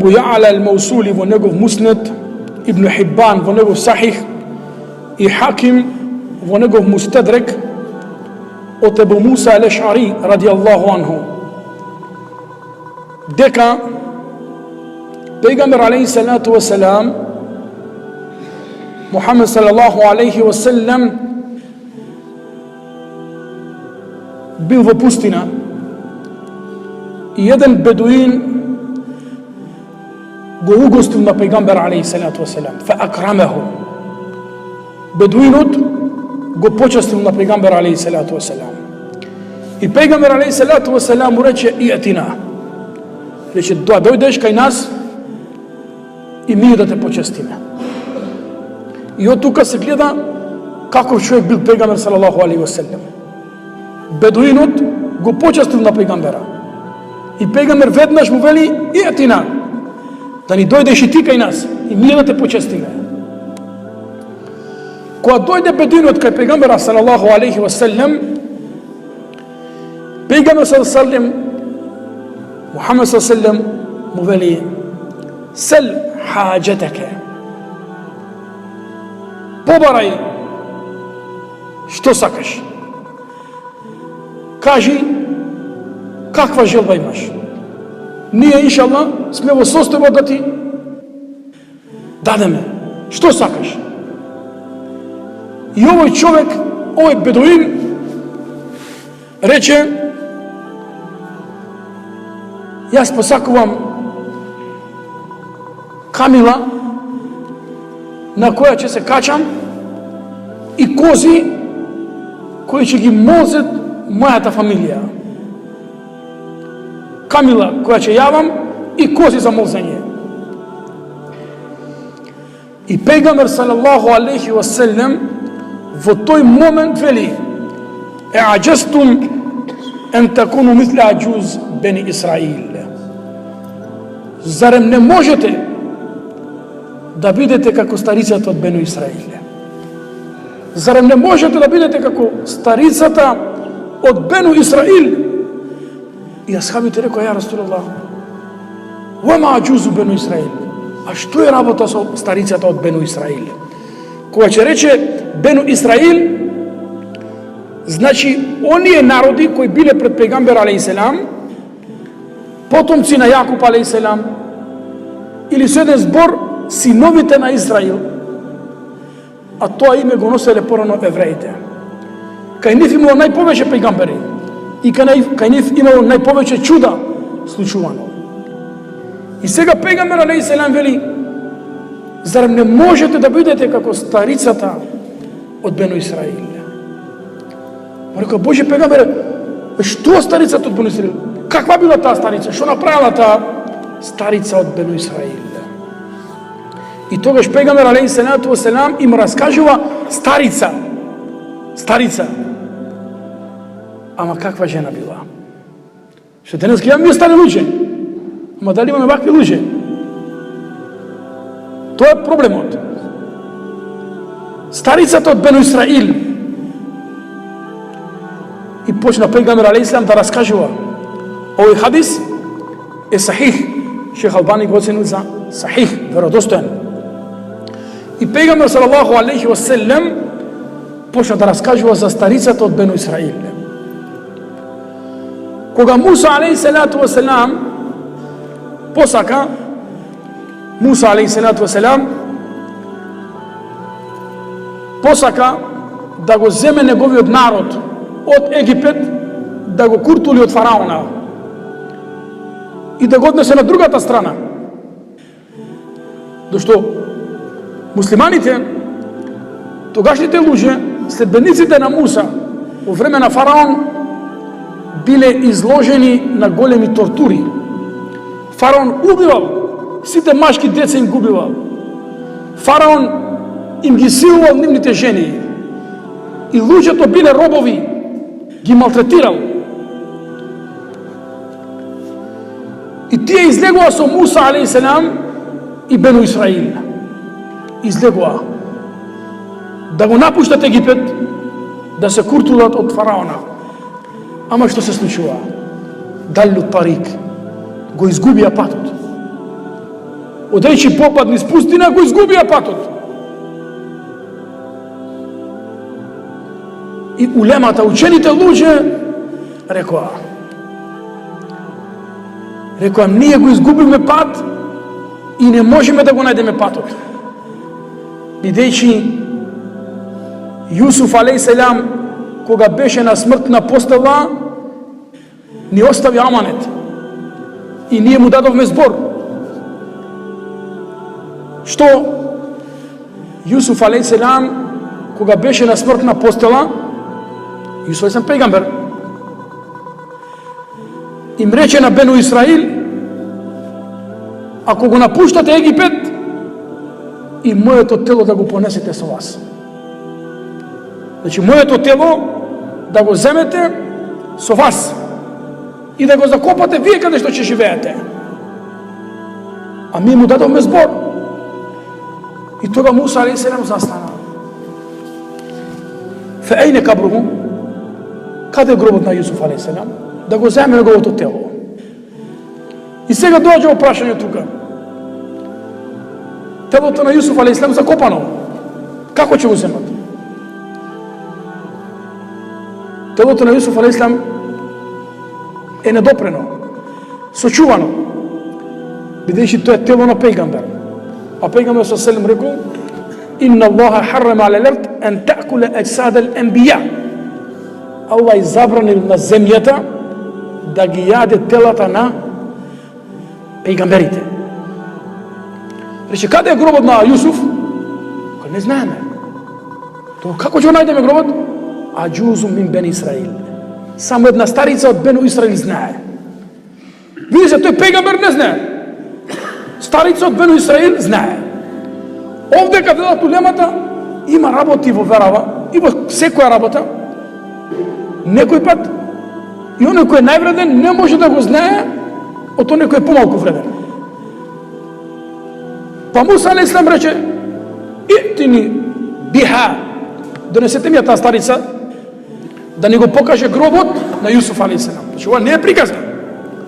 Ebu Ja'la al-Mausuli во негов Муснед, Ибн Хиббан во негов Сахих и Хаким во негов Мустадрек од Ебу Муса ал-Еш'ари радијаллаху анху дека пејгамбер алейхи салату ва селам Мухамед салаллаху алейхи ва селем бил во пустина и еден бедуин го угостил на пејгамбер алейхи салату ва селам, фа акрамеху. Бедуинот го почестил на пејгамбер алейхи салату ва селам. И пејгамбер алейхи салату ва селам му рече иатина. Рече да дојдеш кај нас и ние да те почестиме. И од тука се гледа каков човек бил пејгамбер салаллаху алейхи ва селем. Бедуинот го почестил на пејгамбера. И пејгамбер веднаш му вели иатина. Да ни дојдеш и ти кај нас и ние да те почестиме. Кога дојде бедуинот кај пејгамбера салаллаху алейхи ва селем, пејгамбер салаллаху алейхи ва селем, Мухамед салаллаху алейхи ва селем му вели сел хаџетеке. Побарај што сакаш. Кажи каква желба имаш. Ние, иншалла, сме во состојба да ти дадеме. Што сакаш? И овој човек, овој бедуин, рече, јас посакувам камила на која ќе се качам и кози кои ќе ги мозет мојата фамилија. Камила која ќе јавам и кози за молзење. И пејгамбер салаллаху алейхи ва селем во тој момент вели аџастум ен такуну мисли аџуз бени Исраил. Зарем не можете да бидете како старицата од Бену Исраил? Зарем не можете да бидете како старицата од Бену Исраил? И асхабите рекоа, ја Расулаллах, вама аџузу Бену Исраил. А што е работа со старицата од Бену Исраил? Кога ќе рече Бену Исраил, значи оние народи кои биле пред пејгамбер алейхи селам, потомци на Јакуб алейхи селам, или со еден збор синовите на Израил, а тоа име го носеле порано евреите. Кај нив имало најповеќе пејгамбери и кај нив имало најповеќе чуда случувано. И сега пејгамбер алейхи селам вели, зарем не можете да бидете како старицата од Бену Исраил? Река, Боже пејгамбере, што старицата од Бену Исраил? Каква била таа старица? Што направила таа старица од Бену Исраил? И тогаш пејгамбер алейхи салату ва селам им раскажува старица. Старица. Ама каква жена била? Што денес гледам ние стари луѓе. Ама дали имаме вакви луѓе? Тоа е проблемот. Старицата од Бену Исраил. И почна пејгамбер алейхи салам да раскажува. Овој хадис е сахих. Шех Албани го оценил за сахих, веродостоен. И пејгамбер салаллаху алейхи ва селем почна да раскажува за старицата од Бену Исраил. Кога Муса алейхи салату ва селам посака, Муса алейхи салату ва селам посака да го земе неговиот народ од Египет, да го куртули од фараона и да го однесе на другата страна. Дошто муслиманите, тогашните луѓе, следбениците на Муса, во време на фараон, биле изложени на големи тортури. Фараон убивал, сите машки деца им губивал. Фараон им ги силувал нивните жени. И луѓето биле робови, ги малтретирал. И тие излегува со Муса алейхи селам и Бену Исраил. Излегува да го напуштат Египет, да се куртулат од фараона. Ама што се случува? Далу тарик, го изгубија патот. Odreći popad niz pustina koji izgubija patot. I ulemata, učeните луѓе, рекоа, ние го изгубиме пат и не можеме да го најдеме патот. Бидејќи Јусуф алейхиссалам, кога беше на смртна постела, ни остави аманет и ние му дадовме збор. Што Јусуф алейхиссалам, кога беше на смртна постела, Јусуф алейхиссалам пегамбер, им рече на Бену Исраил, ако го напуштате Египет, и моето тело да го понесете со вас. Значи, моето тело да го земете со вас и да го закопате вие каде што ќе живеете. А ми му дадовме збор. И тога Муса алейхиссалам застана. Фе ејне кабруху? Каде е гробот на Јусуф алейхиссалам? Да го земе неговото тело. И сега доаѓа опрашање тука. Телото на Јусуф алейхиссалам закопано. Како ќе го земат? Телото на Јусуф алейхиссалам е недопрено, сочувано, бидејќи тоа е тело на пејгамбер. А пејгамбер ﷺ рекол: "Инна Аллаха харрама ала ал-ард ан та'кула аджсад ал-анбија." Аллах забранил на земјата да ги јаде телата на пејгамберите. Рече, каде е гробот на Јусуф? Кој не знаеме. Тоа како ќе најдеме гробот? Аджузум мин Бени Исраил. Само една старица од Бену Исраил знае. Види се, тој пегамбер не знае. Старица од Бену Исраил знае. Овде каде дадат улемата, има работи во верава, и во секоја работа. Некој пат, и оној кој е највреден не може да го знае од оној кој е помалку вреден. Па Муса алейхиссалам рече: "Итини биха", донесете ми ја таа старица, да ни го покаже гробот на Јусуф алейхиссалам. Значи, ова не е приказна.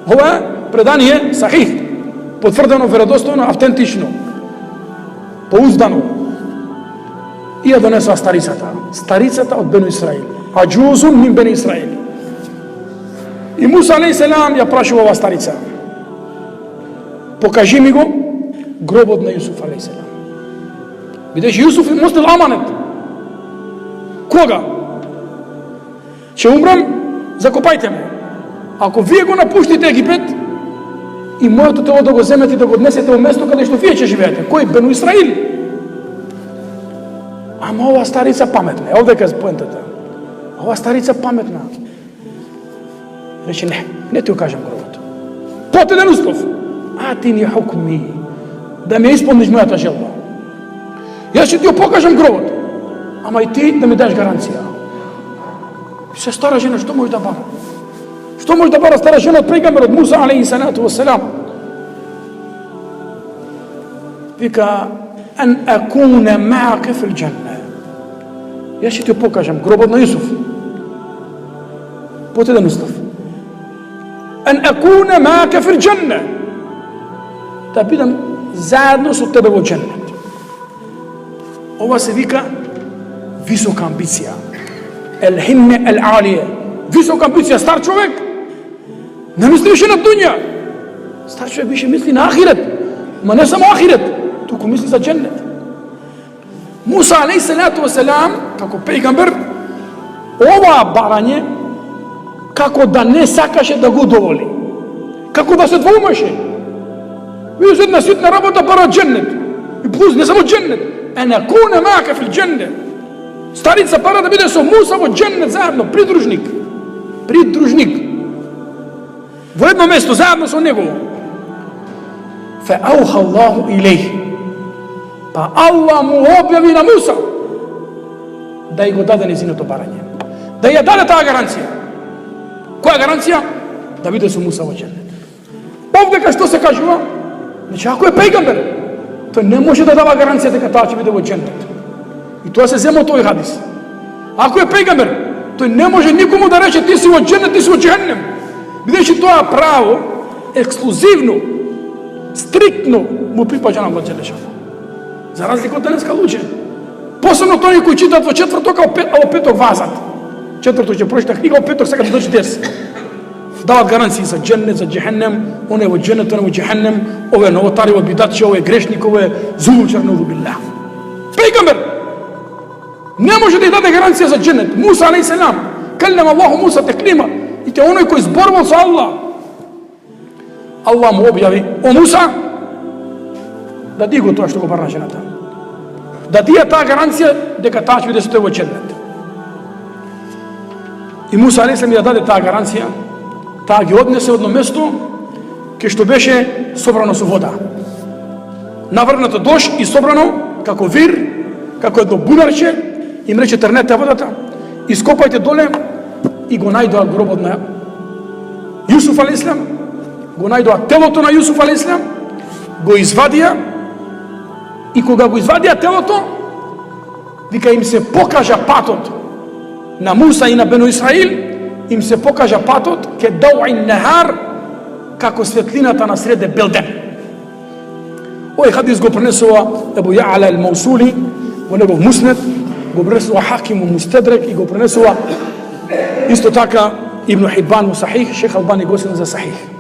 Ова е предание сахих, потврдено, веродостојно, автентично, поуздано. И ја донесла старицата од Бену Исраил. Аджузун мин Бени Исраил. И Муса алейхиссалам ја прашува ова старица: "Покажи ми го гробот на Јусуф алейхиссалам." Бидејќи Јусуф им носил аманет. Кога? Ќе умрам, закопајте ме. Ако вие го напуштите Египет и моето тело да го земете и да го однесете во место каде што вие ќе живеете. Кој? Бену Исраил. Ама ова старица паметна. Овде е поентата. Ова старица паметна. Рече, не ти го кажам гробот. Потеден услов. Атини хукми. Да ми исполниш мојата желба. Јас ќе ти го покажам гробот. Ама и ти да ми даш гаранција. Се стара жена, што може да бара? Што може да бара стара жена од пејгамберот Муса алейхиссалату вассалам? Вика: "Ан акуна ма'ака фил џанна." Јас ќе ти покажам гробот на Јусуф. Потеден услов. "Ан акуна ма'ака фил џанна." Да бидам заедно со тебе во џеннет. Ова се вика висока амбиција. Ел-химме ел-алија. Висока амбиција. Стар човек не мисли више на дуња. Стар човек више мисли на ахирет. Ма не само ахирет, туку мисли за џеннет. Муса алейхиссалату вассалам, како пејгамбер, ова барање, како да не сакаше да го доволи. Како да се двоумеше. Видиш, една ситна работа бара џеннет. И плюс не само џеннет. Ан акуна ма'ака фил џанна. Старица пара да биде со Муса во џеннет заедно, придружник. Во едно место заедно со него. Фа ауха Аллаху илейх. Па Аллах му објави на Муса да ја го даде незиното барање. Да ја даде таа гаранција. Која гаранција? Да биде со Муса во џеннет. Овдека што се кажува? Значи, ако е пејгамбер, тој не може да дава гаранција дека таа ќе биде во џеннет. И тоа се зема од тој хадис. Ако е пејгамбер, тој не може никому да рече ти си во џеннет, ти си во џехеннем. Бидејќи тоа право ексклузивно striktno mu pripađa na Allah Đelešanu. Za razliku od daneska luđe. Posebno to oni koji čitaju od četvrtog, a od petog vazat. Četvrtog će pročitati knjiga, od petog sad kad dođe ders. Davat garanciji za džennet, za džehennem, one je od džennet, one je od džehennem, ove novotari, ove bidatče, ove grešnik, ove zulučar, nauzu billah. Pejgamber ne može da ih dade garancija za džennet. Musa a.s. Kallama Allahu Musa teklima. I te onoj koji zborbao sa Allah. Allah mu objavi, o Musa, da digo to što go bar nađe na tam. Da ti je ta garancija, deka tač vide se to je džennet. I Musa a.s. mi da dade ta garancija, ta gi odnese odno mesto, ke što beše sobrano su voda. Navrnato doš i sobrano, kako vir, kako jedno bunarče, im reče trnete vodata, iskopajte dole i go najdoa grobot na Jusuf a.s. Go najdoa teloto na Jusuf a.s. Go izvadija i koga go izvadija teloto, vika im se pokaža patot na Musa i na Benu Israil, im se pokaža patot ke dau'in nehar, kako svjetlinata na srede belden. Ovaj hadis go prenesova Ebu Ja'ala al-Mausuli, go njegov musned, go prenesova Hakim u Mustadrak i go prenesova isto taka Ibn Hibban u Sahih, Šejh Albani go za Sahih.